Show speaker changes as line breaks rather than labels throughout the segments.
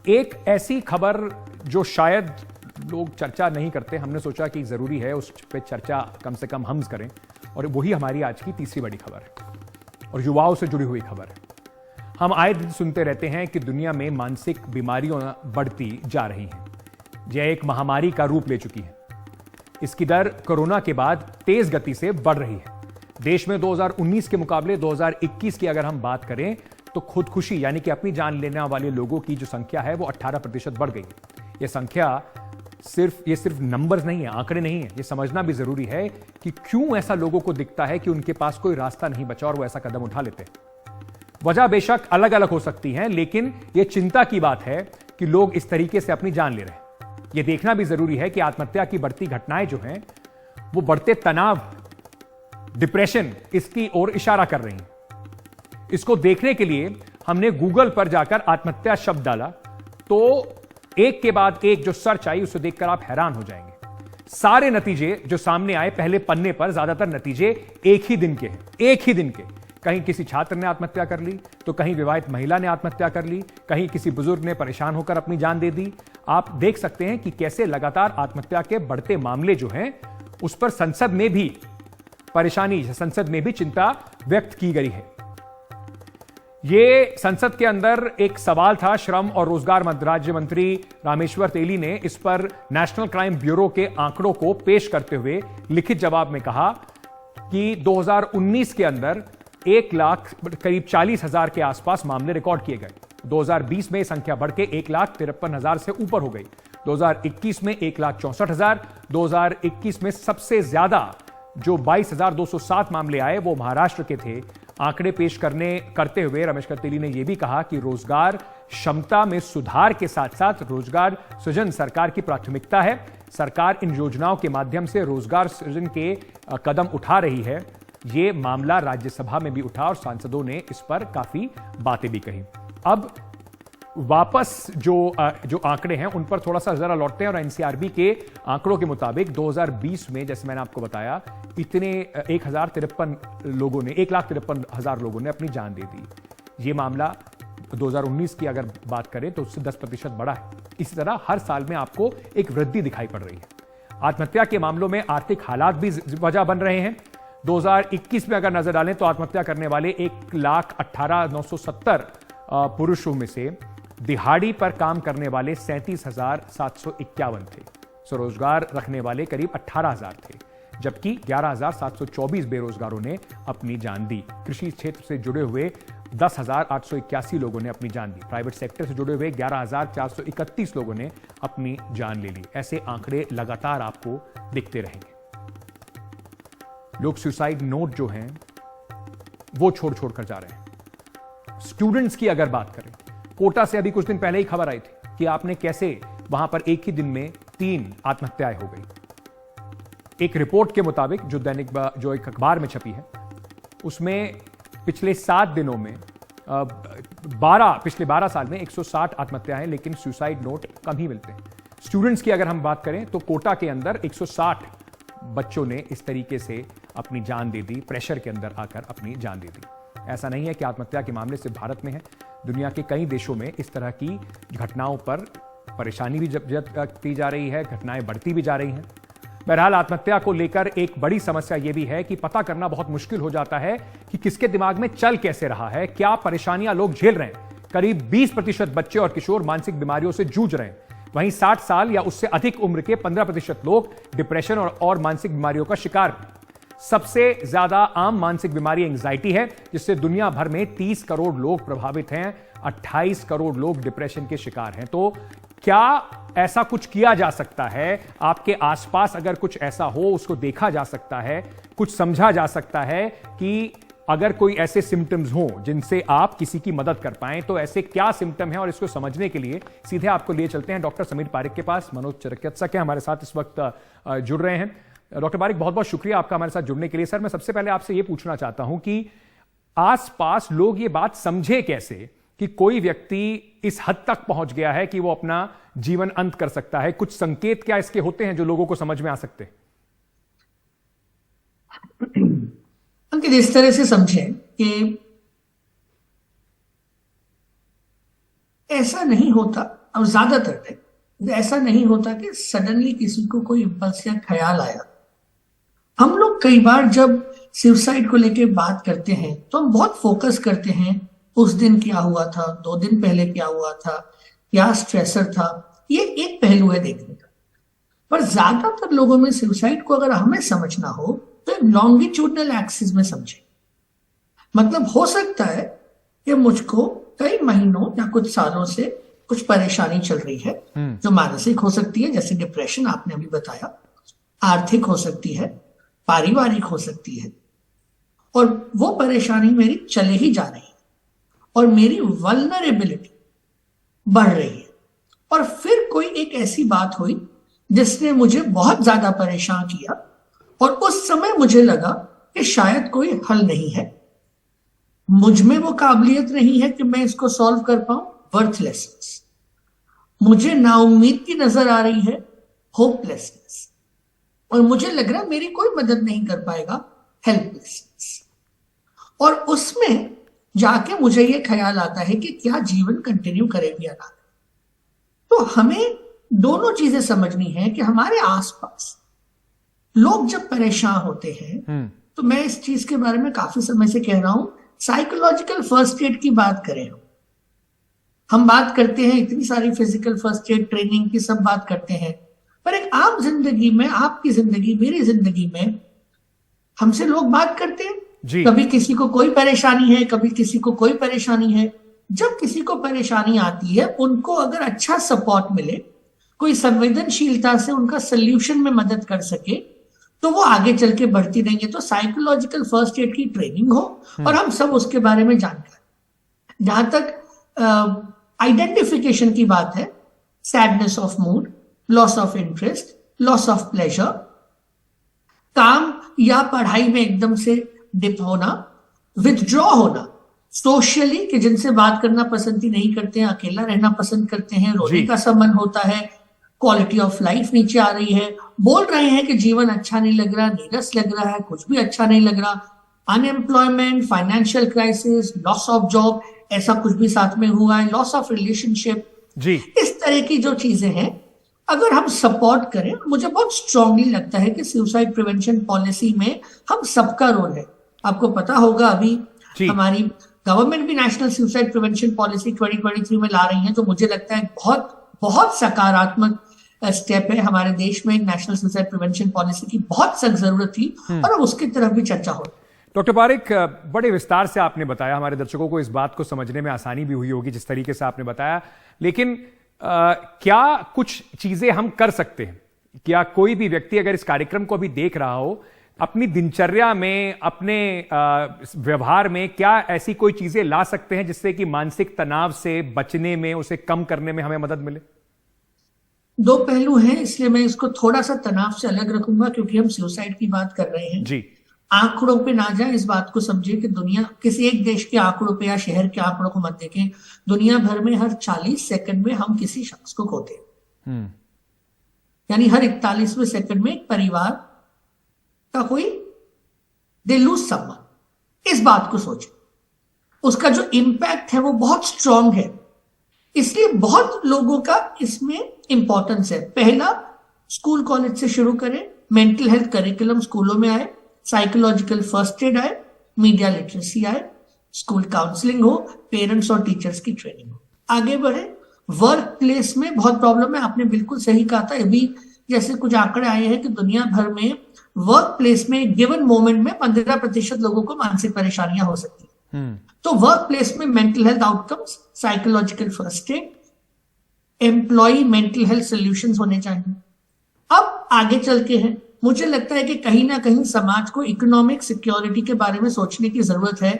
एक ऐसी खबर जो शायद लोग चर्चा नहीं करते, हमने सोचा कि जरूरी है उस पर चर्चा कम से कम हम करें, और वही हमारी आज की तीसरी बड़ी खबर है और युवाओं से जुड़ी हुई खबर है। हम आए दिन सुनते रहते हैं कि दुनिया में मानसिक बीमारियां बढ़ती जा रही हैं, यह एक महामारी का रूप ले चुकी है। इसकी दर कोरोना के बाद तेज गति से बढ़ रही है। देश में 2019 के मुकाबले 2021 की अगर हम बात करें तो खुदकुशी यानी कि अपनी जान लेने वाले लोगों की जो संख्या है वो 18% बढ़ गई। यह संख्या सिर्फ नंबर्स नहीं है, आंकड़े नहीं है। यह समझना भी जरूरी है कि क्यों ऐसा लोगों को दिखता है कि उनके पास कोई रास्ता नहीं बचा और वो ऐसा कदम उठा लेते हैं। वजह बेशक अलग अलग हो सकती है, लेकिन यह चिंता की बात है कि लोग इस तरीके से अपनी जान ले रहे हैं। यह देखना भी जरूरी है कि आत्महत्या की बढ़ती घटनाएं जो हैं वो बढ़ते तनाव, डिप्रेशन, इसकी ओर इशारा कर रही हैं। इसको देखने के लिए हमने गूगल पर जाकर आत्महत्या शब्द डाला तो एक के बाद एक जो सर्च आई उसे देखकर आप हैरान हो जाएंगे। सारे नतीजे जो सामने आए पहले पन्ने पर, ज्यादातर नतीजे एक ही दिन के हैं, एक ही दिन के। कहीं किसी छात्र ने आत्महत्या कर ली, तो कहीं विवाहित महिला ने आत्महत्या कर ली, कहीं किसी बुजुर्ग ने परेशान होकर अपनी जान दे दी। आप देख सकते हैं कि कैसे लगातार आत्महत्या के बढ़ते मामले जो हैं उस पर संसद में भी परेशानी, संसद में भी चिंता व्यक्त की गई है। ये संसद के अंदर एक सवाल था, श्रम और रोजगार राज्य मंत्री रामेश्वर तेली ने इस पर नेशनल क्राइम ब्यूरो के आंकड़ों को पेश करते हुए लिखित जवाब में कहा कि 2019 के अंदर 1 लाख करीब 40,000 के आसपास मामले रिकॉर्ड किए गए। 2020 में संख्या बढ़ के 1,53,000 से ऊपर हो गई। 2021 में 1,64,000। 2021 में सबसे ज्यादा जो 22,207 मामले आए वो महाराष्ट्र के थे। आंकड़े पेश करते हुए रमेश तेली ने यह भी कहा कि रोजगार क्षमता में सुधार के साथ साथ रोजगार सृजन सरकार की प्राथमिकता है। सरकार इन योजनाओं के माध्यम से रोजगार सृजन के कदम उठा रही है। यह मामला राज्यसभा में भी उठा और सांसदों ने इस पर काफी बातें भी कही। अब वापस जो आंकड़े हैं उन पर थोड़ा सा जरा लौटते हैं और एनसीआरबी के आंकड़ों के मुताबिक 2020 में, जैसे मैंने आपको बताया, इतने 1,053 लोगों ने 1,53,000 लोगों ने अपनी जान दे दी। ये मामला 2019 की अगर बात करें तो उससे 10% बढ़ा है। इसी तरह हर साल में आपको एक वृद्धि दिखाई पड़ रही है। आत्महत्या के मामलों में आर्थिक हालात भी वजह बन रहे हैं। 2021 में अगर नजर डालें तो आत्महत्या करने वाले 1,18,970 पुरुषों में से दिहाड़ी पर काम करने वाले 37,751 थे। स्वरोजगार रखने वाले करीब 18,000 थे, जबकि 11,724 बेरोजगारों ने अपनी जान दी। कृषि क्षेत्र से जुड़े हुए 10,881 लोगों ने अपनी जान दी। प्राइवेट सेक्टर से जुड़े हुए 11,431 लोगों ने अपनी जान ले ली। ऐसे आंकड़े लगातार आपको दिखते रहेंगे। लोग सुसाइड नोट जो हैं वो छोड़ कर जा रहे हैं। स्टूडेंट्स की अगर बात करें, कोटा से अभी कुछ दिन पहले ही खबर आई थी कि आपने कैसे वहां पर एक ही दिन में 3 आत्महत्याएं हो गई। एक रिपोर्ट के मुताबिक जो एक अखबार में छपी है उसमें पिछले 7 दिनों में पिछले 12 साल में 160 आत्महत्याएं, लेकिन सुसाइड नोट कम ही मिलते हैं। स्टूडेंट्स की अगर हम बात करें तो कोटा के अंदर 160 बच्चों ने इस तरीके से अपनी जान दे दी, प्रेशर के अंदर आकर अपनी जान दे दी। ऐसा नहीं है कि आत्महत्या के मामले सिर्फ भारत में है, दुनिया के कई देशों में इस तरह की घटनाओं पर परेशानी भी की जा रही है, घटनाएं बढ़ती भी जा रही हैं। बहरहाल आत्महत्या को लेकर एक बड़ी समस्या यह भी है कि पता करना बहुत मुश्किल हो जाता है कि किसके दिमाग में चल कैसे रहा है, क्या परेशानियां लोग झेल रहे हैं। करीब 20% बच्चे और किशोर मानसिक बीमारियों से जूझ रहे हैं। वहीं 60 साल या उससे अधिक उम्र के 15% लोग डिप्रेशन और मानसिक बीमारियों का शिकार। सबसे ज्यादा आम मानसिक बीमारी एंजाइटी है, जिससे दुनिया भर में 30 करोड़ लोग प्रभावित हैं। 28 करोड़ लोग डिप्रेशन के शिकार हैं। तो क्या ऐसा कुछ किया जा सकता है? आपके आसपास अगर कुछ ऐसा हो उसको देखा जा सकता है, कुछ समझा जा सकता है कि अगर कोई ऐसे सिम्टम्स हो जिनसे आप किसी की मदद कर पाएं, तो ऐसे क्या सिम्टम है, और इसको समझने के लिए सीधे आपको लिए चलते हैं डॉक्टर समीर पारिक के पास। मनोज चिकित्सक हैं, हमारे साथ इस वक्त जुड़ रहे हैं। डॉक्टर पारिक, बहुत बहुत शुक्रिया आपका हमारे साथ जुड़ने के लिए। सर, मैं सबसे पहले आपसे यह पूछना चाहता हूं कि आसपास लोग ये बात समझे कैसे कि कोई व्यक्ति इस हद तक पहुंच गया है कि वो अपना जीवन अंत कर सकता है? कुछ संकेत क्या इसके होते हैं जो लोगों को समझ में आ सकते हैं?
अंकित, इस तरह से समझें कि ऐसा नहीं होता अब ज्यादातर है ऐसा नहीं होता कि सडनली किसी को कोई इम्पल्स या ख्याल आया। हम लोग कई बार जब सुसाइड को लेके बात करते हैं तो हम बहुत फोकस करते हैं उस दिन क्या हुआ था, 2 दिन पहले क्या हुआ था, क्या स्ट्रेसर था। ये एक पहलू है देखने का। पर ज्यादातर लोगों में सुसाइड को अगर हमें समझना हो तो एक लॉन्गिट्यूडनल एक्सिस में समझे। मतलब हो सकता है कि मुझको कई महीनों या कुछ सालों से कुछ परेशानी चल रही है, जो मानसिक हो सकती है जैसे डिप्रेशन आपने अभी बताया, आर्थिक हो सकती है, पारिवारिक हो सकती है, और वो परेशानी मेरी चले ही जा रही है और मेरी वल्नरेबिलिटी बढ़ रही है। और फिर कोई एक ऐसी बात हुई जिसने मुझे बहुत ज्यादा परेशान किया और उस समय मुझे लगा कि शायद कोई हल नहीं है, मुझ में वो काबिलियत नहीं है कि मैं इसको सॉल्व कर पाऊं, वर्थलेसनेस। मुझे नाउम्मीद की नजर आ रही है, होपलेसनेस। और मुझे लग रहा है मेरी कोई मदद नहीं कर पाएगा, हेल्पलेसनेस। और उसमें जाके मुझे ये ख्याल आता है कि क्या जीवन कंटिन्यू करेंगे या ना। तो हमें दोनों चीजें समझनी है कि हमारे आसपास लोग जब परेशान होते हैं, तो मैं इस चीज के बारे में काफी समय से कह रहा हूं, साइकोलॉजिकल फर्स्ट एड की बात करें। हम बात करते हैं इतनी सारी फिजिकल फर्स्ट एड ट्रेनिंग की, सब बात करते हैं, पर एक आम जिंदगी में, आपकी जिंदगी, मेरी जिंदगी में हमसे लोग बात करते हैं। कभी किसी को कोई परेशानी है, कभी किसी को कोई परेशानी है। जब किसी को परेशानी आती है, उनको अगर अच्छा सपोर्ट मिले, कोई संवेदनशीलता से उनका सोल्यूशन में मदद कर सके, तो वो आगे चल के बढ़ती रहेंगे। तो साइकोलॉजिकल फर्स्ट एड की ट्रेनिंग हो और हम सब उसके बारे में जानकार। जहां तक आइडेंटिफिकेशन की बात है, sadness of mood, loss of interest, loss of pleasure, काम या पढ़ाई में एकदम से डिप होना, विथड्रॉ होना सोशली, कि जिनसे बात करना पसंद ही नहीं करते हैं, अकेला रहना पसंद करते हैं, रोने का सा मन होता है, क्वालिटी ऑफ लाइफ नीचे आ रही है, बोल रहे हैं कि जीवन अच्छा नहीं लग रहा, नीरस लग रहा है, कुछ भी अच्छा नहीं लग रहा, unemployment, financial crisis, loss of job, ऐसा कुछ भी साथ में हुआ है, लॉस ऑफ रिलेशनशिप, इस तरह की जो चीजें हैं, अगर हम सपोर्ट करें, मुझे बहुत स्ट्रांगली लगता है कि सुसाइड प्रिवेंशन पॉलिसी में हम सबका रोल है। आपको पता होगा अभी हमारी गवर्नमेंट भी नेशनल सुसाइड प्रिवेंशन पॉलिसी 2023 में ला रही है, जो मुझे लगता है बहुत बहुत सकारात्मक स्टेप है। हमारे देश में एक नेशनल सुसाइड प्रिवेंशन पॉलिसी की बहुत सख्त जरूरत थी और अब उसकी तरफ भी चर्चा हो।
डॉक्टर पारिक, बड़े विस्तार से आपने बताया, हमारे दर्शकों को इस बात को समझने में आसानी भी हुई होगी जिस तरीके से आपने बताया, लेकिन क्या कुछ चीजें हम कर सकते हैं? क्या कोई भी व्यक्ति अगर इस कार्यक्रम को अभी देख रहा हो, अपनी दिनचर्या में, अपने व्यवहार में क्या ऐसी कोई चीजें ला सकते हैं जिससे कि मानसिक तनाव से बचने में, उसे कम करने में हमें मदद मिले?
2 पहलू हैं, इसलिए मैं इसको थोड़ा सा तनाव से अलग रखूंगा, क्योंकि हम सुसाइड की बात कर रहे हैं।
जी,
आंकड़ों पे ना जाए, इस बात को समझिए कि दुनिया, किसी एक देश के आंकड़ों पे या शहर के आंकड़ों को मत देखें, दुनिया भर में हर 40 सेकंड में हम किसी शख्स को खोते हैं। यानी हर 41वें सेकंड में एक परिवार का कोई दे लूज समवन। इस बात को सोचें, उसका जो इंपैक्ट है वो बहुत स्ट्रांग है, इसलिए बहुत लोगों का इसमें इंपॉर्टेंस है। पहला, स्कूल कॉलेज से शुरू करें, मेंटल हेल्थ करिकुलम स्कूलों में आए, साइकोलॉजिकल फर्स्ट एड आए, मीडिया लिटरेसी आए, स्कूल काउंसलिंग हो, पेरेंट्स और टीचर्स की ट्रेनिंग हो। आगे बढ़े, वर्क प्लेस में बहुत प्रॉब्लम है, आपने बिल्कुल सही कहा था। अभी जैसे कुछ आंकड़े आए हैं कि दुनिया भर में वर्क प्लेस में गिवन मोमेंट में 15% लोगों को मानसिक परेशानियां हो सकती है। तो वर्क प्लेस में mental health outcomes, psychological first aid, employ mental health solutions होने चाहिए। अब आगे चल के हैं, मुझे लगता है कि कहीं ना कहीं समाज को इकोनॉमिक सिक्योरिटी के बारे में सोचने की जरूरत है,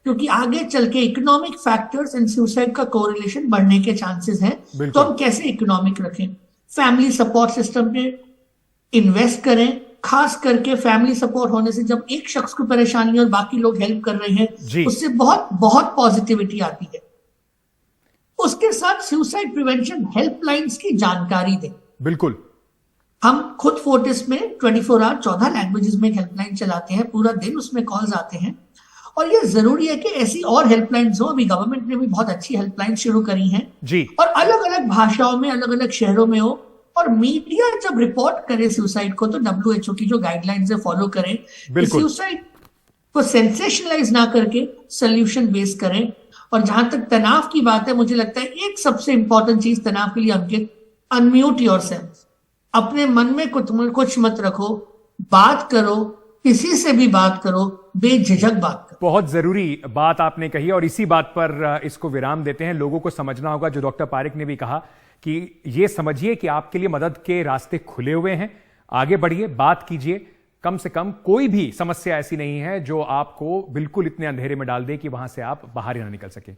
क्योंकि आगे चल के इकोनॉमिक फैक्टर्स एंड सुसाइड का कोरिलेशन बढ़ने के चांसेस हैं। तो हम कैसे इकोनॉमिक रखें, फैमिली सपोर्ट सिस्टम पे इन्वेस्ट करें। खास करके फैमिली सपोर्ट होने से जब एक शख्स को परेशानी और बाकी लोग हेल्प कर रहे हैं, उससे बहुत बहुत पॉजिटिविटी आती है। उसके साथ सुसाइड प्रिवेंशन हेल्पलाइंस की जानकारी दें।
बिल्कुल,
हम खुद फोर्टिस में 24 आवर 14 लैंग्वेजेस में हेल्पलाइन चलाते हैं, पूरा दिन उसमें कॉल्स आते हैं और ये जरूरी है कि ऐसी और हेल्पलाइंस हो। अभी गवर्नमेंट ने भी बहुत अच्छी हेल्पलाइन शुरू करी हैं
जी।
और अलग अलग भाषाओं में, अलग अलग शहरों में हो। और मीडिया जब रिपोर्ट करे सुसाइड को तो WHO की जो गाइडलाइंस है फॉलो करें, सुसाइड को सेंसेशनलाइज ना करके सोल्यूशन बेस करें। और जहां तक तनाव की बात है, मुझे लगता है एक सबसे इंपॉर्टेंट चीज तनाव के लिए, अंकित, अनम्यूट योरसेल्फ। अपने मन में कुछ मत रखो, बात करो, किसी से भी बात करो, बेझिझक बात करो।
बहुत जरूरी बात आपने कही और इसी बात पर इसको विराम देते हैं। लोगों को समझना होगा, जो डॉक्टर पारिक ने भी कहा, कि ये समझिए कि आपके लिए मदद के रास्ते खुले हुए हैं। आगे बढ़िए, बात कीजिए। कम से कम कोई भी समस्या ऐसी नहीं है जो आपको बिल्कुल इतने अंधेरे में डाल दे कि वहां से आप बाहर ही ना निकल सके।